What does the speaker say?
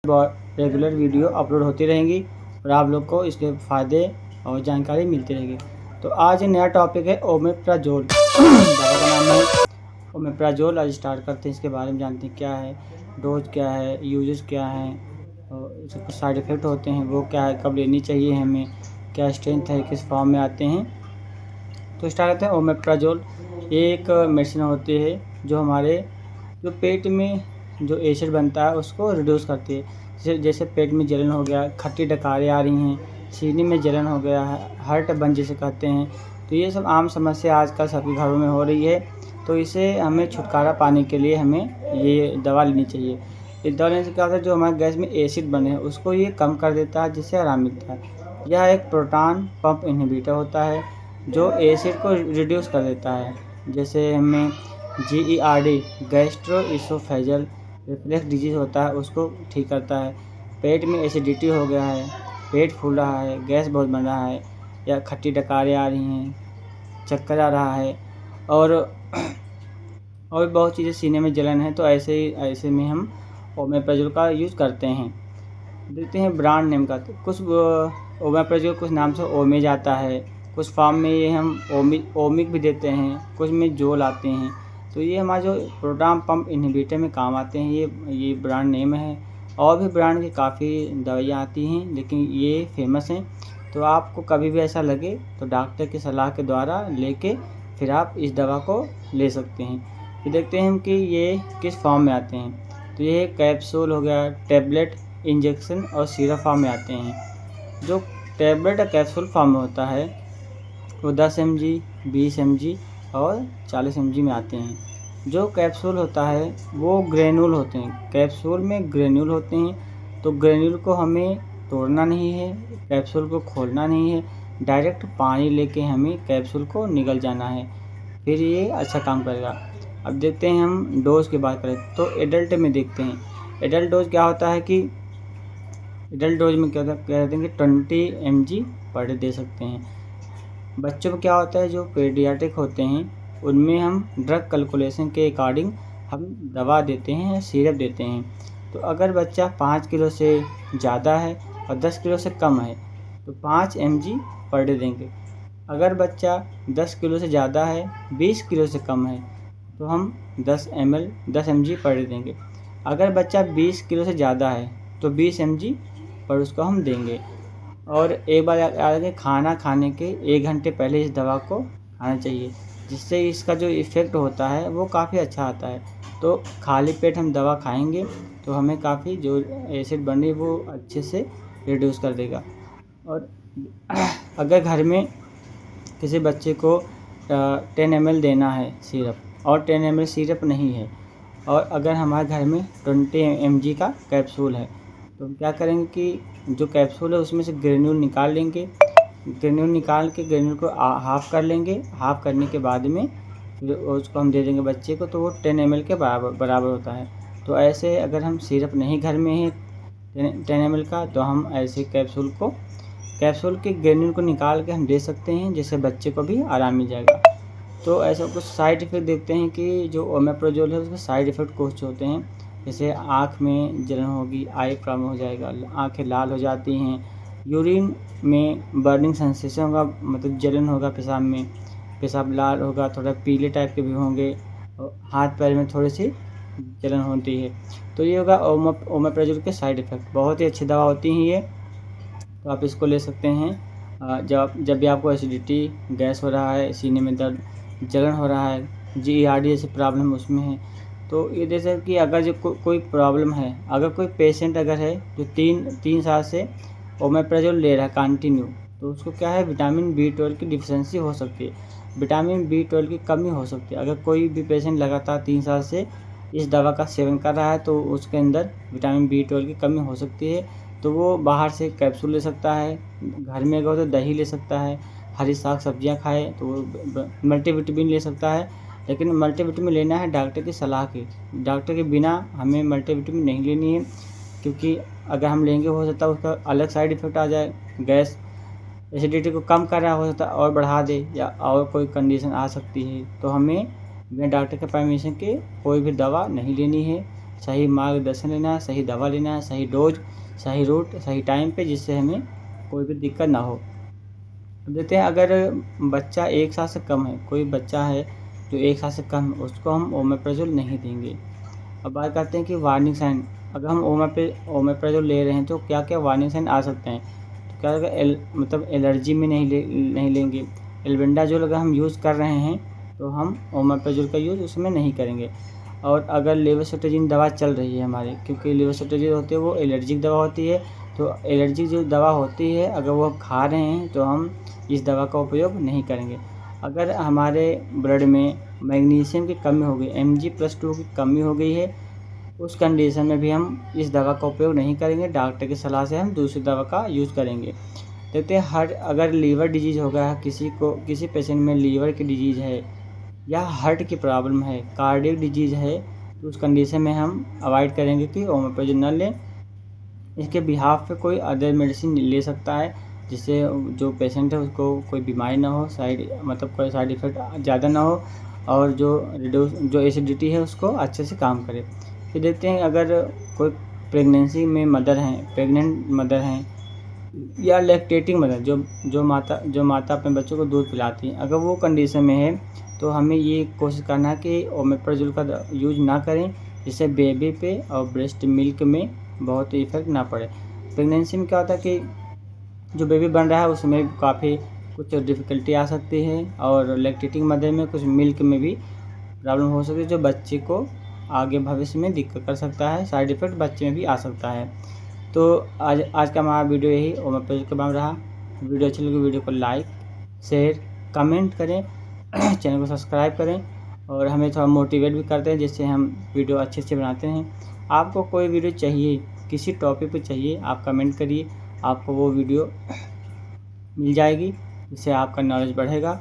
Regular video upload होती रहेंगी और आप लोग को इसके फ़ायदे और जानकारी मिलती रहेगी। तो आज नया टॉपिक है ओमेप्राज़ोल। दवा का नाम है ओमेप्राज़ोल। आज स्टार्ट करते हैं, इसके बारे में जानते हैं क्या है, डोज क्या है, यूजेस क्या हैं और इसके कुछ साइड इफ़ेक्ट होते हैं वो क्या है, कब लेनी चाहिए हमें, क्या स्ट्रेंथ है, किस फॉर्म में आते हैं। तो स्टार्ट करते हैं। ओमेप्राज़ोल एक मेडिसिन होती है जो हमारे जो पेट में जो एसिड बनता है उसको रिड्यूस करती है। जैसे पेट में जलन हो गया, खट्टी डकारें आ रही हैं, सीने में जलन हो गया है, हार्ट बर्न जिसे कहते हैं, तो ये सब आम समस्या आजकल सभी घरों में हो रही है। तो इसे हमें छुटकारा पाने के लिए हमें ये दवा लेनी चाहिए। इस दवा लेने से क्या होता है, जो हमारे गैस में एसिड बने हैं उसको ये कम कर देता है, जिससे आराम मिलता है। यह एक प्रोटॉन पंप इन्हिबिटर होता है जो एसिड को रिड्यूस कर देता है। जैसे हमें GERD गैस्ट्रोइसोफेजल रिफ्लक्स डिजीज़ होता है उसको ठीक करता है। पेट में एसिडिटी हो गया है, पेट फूल रहा है, गैस बहुत बन रहा है या खट्टी डकारें आ रही हैं, चक्कर आ रहा है और बहुत चीज़ें, सीने में जलन है, तो ऐसे में हम ओमेप्राज़ोल का यूज़ करते हैं। देखते हैं ब्रांड नेम का। तो कुछ ओमेप्राज़ोल कुछ नाम से ओमेज आता है, कुछ फॉर्म में ये हम ओमिक भी देते हैं, कुछ में जोल आते हैं। तो ये हमारा जो प्रोटॉन पंप इन्हिबिटर में काम आते हैं, ये ब्रांड नेम है। और भी ब्रांड की काफ़ी दवाइयाँ आती हैं लेकिन ये फेमस हैं। तो आपको कभी भी ऐसा लगे तो डॉक्टर की सलाह के द्वारा लेके फिर आप इस दवा को ले सकते हैं। फिर देखते हैं हम कि ये किस फॉर्म में आते हैं। तो ये कैप्सूल हो गया, टैबलेट, इंजेक्शन और सिरप फॉर्म में आते हैं। जो टैबलेट या कैप्सूल फॉर्म में होता है वो 10 mg, 20 mg और 40 mg में आते हैं। जो कैप्सूल होता है वो ग्रेन्यूल होते हैं, कैप्सूल में ग्रेन्यूल होते हैं। तो ग्रेन्यूल को हमें तोड़ना नहीं है, कैप्सूल को खोलना नहीं है, डायरेक्ट पानी लेके हमें कैप्सूल को निगल जाना है, फिर ये अच्छा काम करेगा। अब देखते हैं हम डोज की बात करें तो एडल्ट में देखते हैं। एडल्ट डोज क्या होता है कि एडल्ट डोज में क्या कहते हैं कि 20 mg पर डे दे सकते हैं। बच्चों में क्या होता है, जो पेडियाट्रिक होते हैं उनमें हम ड्रग कैलकुलेशन के अकॉर्डिंग हम दवा देते हैं या सिरप देते हैं। तो अगर बच्चा 5 किलो से ज़्यादा है और 10 किलो से कम है तो 5 mg पर डे देंगे। अगर बच्चा 10 किलो से ज़्यादा है, 20 किलो से कम है तो हम 10 mg पर डे देंगे। अगर बच्चा 20 किलो से ज़्यादा है तो 20 mg पर उसको हम देंगे। और एक बार याद रखें, खाना खाने के 1 घंटे पहले इस दवा को खाना चाहिए, जिससे इसका जो इफ़ेक्ट होता है वो काफ़ी अच्छा आता है। तो खाली पेट हम दवा खाएंगे तो हमें काफ़ी जो एसिड बन रही है वो अच्छे से रिड्यूस कर देगा। और अगर घर में किसी बच्चे को 10 ml देना है सिरप और 10 ml सिरप नहीं है और अगर हमारे घर में 20 mg का कैप्सूल है तो हम क्या करेंगे कि जो कैप्सूल है उसमें से ग्रेन्यूल निकाल लेंगे। ग्रेन्यूल निकाल के ग्रेन्यूल को हाफ़ कर लेंगे। हाफ़ करने के बाद में फिर उसको हम दे देंगे बच्चे को, तो वो 10 ml के बराबर होता है। तो ऐसे अगर हम सिरप नहीं घर में है 10 ml का तो हम ऐसे कैप्सूल के ग्रेन्यूल को निकाल के हम दे सकते हैं, जिससे बच्चे को भी आराम मिल जाएगा। तो ऐसा कुछ साइड इफ़ेक्ट देखते हैं कि जो ओमेप्राज़ोल है उसके साइड इफ़ेक्ट कुछ होते हैं। जैसे आँख में जलन होगी, आई प्रॉब्लम हो जाएगा, आँखें लाल हो जाती हैं, यूरिन में बर्निंग सेंसेशन होगा, मतलब जलन होगा, पेशाब में पेशाब लाल होगा, थोड़ा पीले टाइप के भी होंगे और हाथ पैर में थोड़ी सी जलन होती है। तो ये होगा ओमेप्राज़ोल के साइड इफ़ेक्ट। बहुत ही अच्छी दवा होती है ये, तो आप इसको ले सकते हैं। जब भी आपको एसिडिटी, गैस हो रहा है, सीने में दर्द, जलन हो रहा है, GERD जैसी प्रॉब्लम उसमें है, तो ये जैसे कि अगर जो कोई प्रॉब्लम है, अगर कोई पेशेंट अगर है जो 3 साल से ओमेप्राज़ोल ले रहा है कंटिन्यू, तो उसको क्या है, विटामिन B12 की डिफिशिएंसी हो सकती है, विटामिन B12 की कमी हो सकती है। अगर कोई भी पेशेंट लगातार 3 साल से इस दवा का सेवन कर रहा है तो उसके अंदर विटामिन B12 की कमी हो सकती है। तो वो बाहर से कैप्सूल ले सकता है, घर में अगर तो दही ले सकता है, हरी साग सब्जियां खाए तो वो मल्टीविटामिन ले सकता है। लेकिन मल्टीविटामिन लेना है डॉक्टर की सलाह के, डॉक्टर के बिना हमें मल्टीविटामिन नहीं लेनी है, क्योंकि अगर हम लेंगे हो सकता है उसका अलग साइड इफ़ेक्ट आ जाए। गैस एसिडिटी को कम कर रहा हो सकता है और बढ़ा दे या और कोई कंडीशन आ सकती है। तो हमें बिना डॉक्टर के परमिशन के कोई भी दवा नहीं लेनी है। सही मार्गदर्शन लेना है, सही दवा लेना है, सही डोज, सही रूट, सही टाइम पे, जिससे हमें कोई भी दिक्कत ना हो। अब देखते हैं, अगर बच्चा 1 साल से कम है, कोई बच्चा है जो 1 साल से कम है, उसको हम ओमेप्राज़ोल नहीं देंगे। अब बात करते हैं कि वार्निंग साइन, अगर हम ओमेप्राज़ोल ले रहे हैं तो क्या-क्या वार्निंग साइन आ सकते हैं। तो क्या होगा, मतलब एलर्जी में नहीं लेंगे। एल्बेंडाज़ोल अगर हम यूज़ कर रहे हैं तो हम ओमेप्राज़ोल का यूज़ उसमें नहीं करेंगे। और अगर लेवोसिट्राज़ीन दवा चल रही है हमारी, क्योंकि लेवोसिट्राज़ीन होती है वो एलर्जिक दवा होती है, तो एलर्जिक जो दवा होती है अगर वो खा रहे हैं तो हम इस दवा का उपयोग नहीं करेंगे। अगर हमारे ब्लड में मैग्नीशियम की कमी हो गई, Mg+2 की कमी हो गई है, उस कंडीशन में भी हम इस दवा का उपयोग नहीं करेंगे। डॉक्टर की सलाह से हम दूसरी दवा का यूज़ करेंगे। देखते हैं, अगर लीवर डिजीज़ हो गया है, किसी पेशेंट में लीवर की डिजीज़ है या हार्ट की प्रॉब्लम है, कार्डियक डिजीज़ है, तो उस कंडीशन में हम अवॉइड करेंगे कि ओमेप्राज़ोल ना लें। इसके बिहाफ़ पे कोई अदर मेडिसिन ले सकता है, जिससे जो पेशेंट है उसको कोई बीमारी ना हो, कोई साइड इफ़ेक्ट ज़्यादा ना हो, और जो एसिडिटी है उसको अच्छे से काम करे। फिर देखते हैं, अगर कोई प्रेग्नेंट मदर हैं या लैक्टेटिंग मदर, जो माता अपने बच्चों को दूध पिलाती हैं, अगर वो कंडीशन में है तो हमें ये कोशिश करना है कि ओमेप्राज़ोल का यूज़ ना करें, जिससे बेबी पे और ब्रेस्ट मिल्क में बहुत इफ़ेक्ट ना पड़े। प्रेगनेंसी में क्या होता है कि जो बेबी बन रहा है उसमें काफ़ी कुछ डिफ़िकल्टी आ सकती है, और लैक्टेटिंग मदर में कुछ मिल्क में भी प्रॉब्लम हो सकती है, जो बच्चे को आगे भविष्य में दिक्कत कर सकता है, साइड इफ़ेक्ट बच्चे में भी आ सकता है। तो आज का हमारा वीडियो यही ओमेप्राज़ोल के बारे में रहा। वीडियो अच्छी लगी वीडियो को लाइक, शेयर, कमेंट करें, चैनल को सब्सक्राइब करें, और हमें थोड़ा मोटिवेट भी करते हैं, जिससे हम वीडियो अच्छे से बनाते हैं। आपको कोई वीडियो चाहिए, किसी टॉपिक पे चाहिए, आप कमेंट करिए, आपको वो वीडियो मिल जाएगी, जिससे आपका नॉलेज बढ़ेगा।